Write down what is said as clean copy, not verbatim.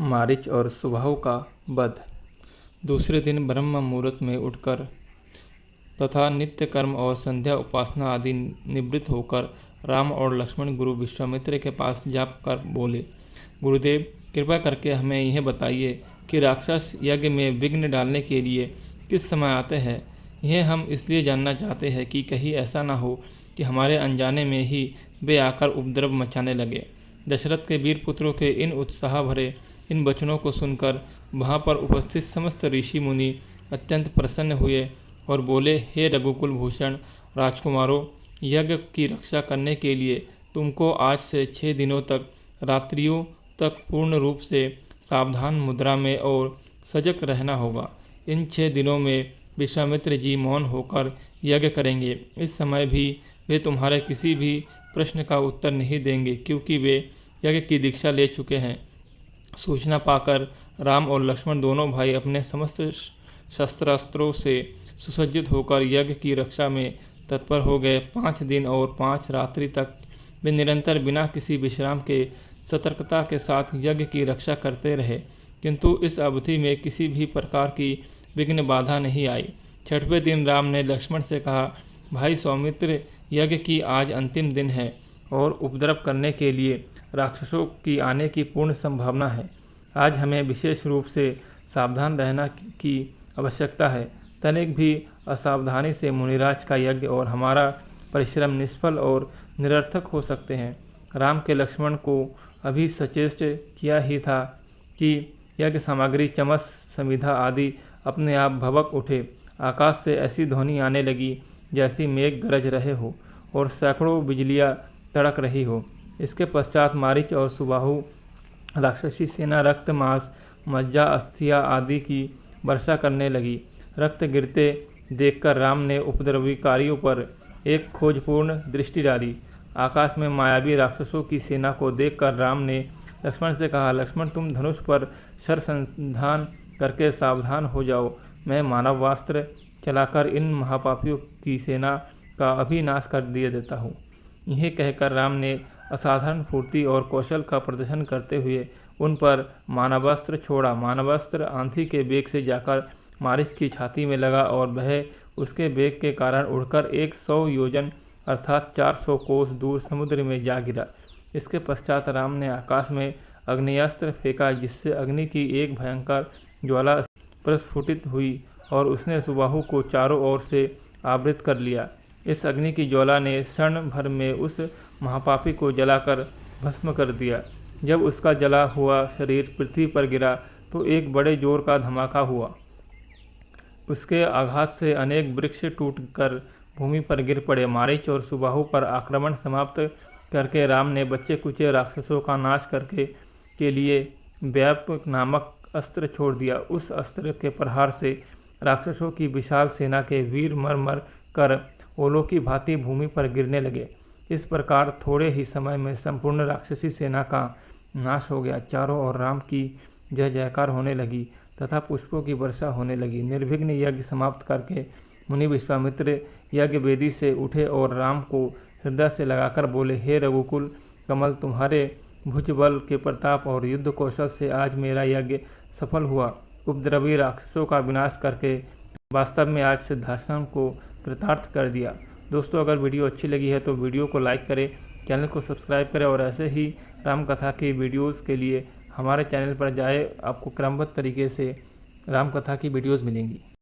मारीच और सुबाहु का वध। दूसरे दिन ब्रह्म मुहूर्त में उठकर तथा नित्य कर्म और संध्या उपासना आदि निवृत्त होकर राम और लक्ष्मण गुरु विश्वामित्र के पास जाकर बोले, गुरुदेव कृपा करके हमें यह बताइए कि राक्षस यज्ञ में विघ्न डालने के लिए किस समय आते हैं। यह हम इसलिए जानना चाहते हैं कि कहीं ऐसा ना हो कि हमारे अनजाने में ही वे आकर उपद्रव मचाने लगे। दशरथ के वीर पुत्रों के इन उत्साह भरे इन वचनों को सुनकर वहाँ पर उपस्थित समस्त ऋषि मुनि अत्यंत प्रसन्न हुए और बोले, हे रघुकुल भूषण राजकुमारों, यज्ञ की रक्षा करने के लिए तुमको आज से 6 दिनों तक रात्रियों तक पूर्ण रूप से सावधान मुद्रा में और सजग रहना होगा। इन 6 दिनों में विश्वामित्र जी मौन होकर यज्ञ करेंगे। इस समय भी वे तुम्हारे किसी भी प्रश्न का उत्तर नहीं देंगे, क्योंकि वे यज्ञ की दीक्षा ले चुके हैं। सूचना पाकर राम और लक्ष्मण दोनों भाई अपने समस्त शस्त्रास्त्रों से सुसज्जित होकर यज्ञ की रक्षा में तत्पर हो गए। 5 दिन और 5 रात्रि तक वे निरंतर बिना किसी विश्राम के सतर्कता के साथ यज्ञ की रक्षा करते रहे, किंतु इस अवधि में किसी भी प्रकार की विघ्न बाधा नहीं आई। 6वें दिन राम ने लक्ष्मण से कहा, भाई सौमित्र, यज्ञ की आज अंतिम दिन है और उपद्रव करने के लिए राक्षसों की आने की पूर्ण संभावना है। आज हमें विशेष रूप से सावधान रहना की आवश्यकता है। तनिक भी असावधानी से मुनिराज का यज्ञ और हमारा परिश्रम निष्फल और निरर्थक हो सकते हैं। राम के लक्ष्मण को अभी सचेष्ट किया ही था कि यज्ञ सामग्री चमस समिधा आदि अपने आप भभक उठे। आकाश से ऐसी ध्वनि आने लगी जैसी मेघ गरज रहे हो और सैकड़ों बिजलियां तड़क रही हो। इसके पश्चात मारीच और सुबाहु राक्षसी सेना रक्त मांस मज्जा अस्थियां आदि की वर्षा करने लगी। रक्त गिरते देखकर राम ने उपद्रवीकारियों पर एक खोजपूर्ण दृष्टि डाली। आकाश में मायावी राक्षसों की सेना को देखकर राम ने लक्ष्मण से कहा, लक्ष्मण तुम धनुष पर शरसंधान करके सावधान हो जाओ। मैं मानवास्त्र चलाकर इन महापापियों की सेना का अभिनाश कर दिए देता हूँ। यह कहकर राम ने असाधारण फुर्ती और कौशल का प्रदर्शन करते हुए उन पर मानवास्त्र छोड़ा। मानवास्त्र आंधी के वेग से जाकर मारीच की छाती में लगा और वह उसके वेग के कारण उड़कर 100 योजन अर्थात 400 कोस दूर समुद्र में जा गिरा। इसके पश्चात राम ने आकाश में अग्नेयास्त्र फेंका, जिससे अग्नि की एक भयंकर ज्वाला प्रस्फुटित हुई और उसने सुबाहु को चारों ओर से आवृत कर लिया। इस अग्नि की ज्वाला ने क्षण भर में उस महापापी को जलाकर भस्म कर दिया। जब उसका जला हुआ शरीर पृथ्वी पर गिरा तो एक बड़े जोर का धमाका हुआ। उसके आघात से अनेक वृक्ष टूटकर भूमि पर गिर पड़े। मारीच और सुबाहु पर आक्रमण समाप्त करके राम ने बच्चे कुचे राक्षसों का नाश करके के लिए व्यापक नामक अस्त्र छोड़ दिया। उस अस्त्र के प्रहार से राक्षसों की विशाल सेना के वीर मर मर कर ओलों की भांति भूमि पर गिरने लगे। इस प्रकार थोड़े ही समय में संपूर्ण राक्षसी सेना का नाश हो गया। चारों ओर राम की जय जयकार होने लगी तथा पुष्पों की वर्षा होने लगी। निर्विघ्न यज्ञ समाप्त करके मुनि विश्वामित्र यज्ञ वेदी से उठे और राम को हृदय से लगाकर बोले, हे रघुकुल कमल, तुम्हारे भुजबल के प्रताप और युद्ध कौशल से आज मेरा यज्ञ सफल हुआ। उपद्रवी राक्षसों का विनाश करके वास्तव में आज सिद्धाश्रम को कृतार्थ कर दिया। दोस्तों, अगर वीडियो अच्छी लगी है तो वीडियो को लाइक करें, चैनल को सब्सक्राइब करें और ऐसे ही राम कथा की वीडियोस के लिए हमारे चैनल पर जाए। आपको क्रमबद्ध तरीके से राम कथा की वीडियोस मिलेंगी।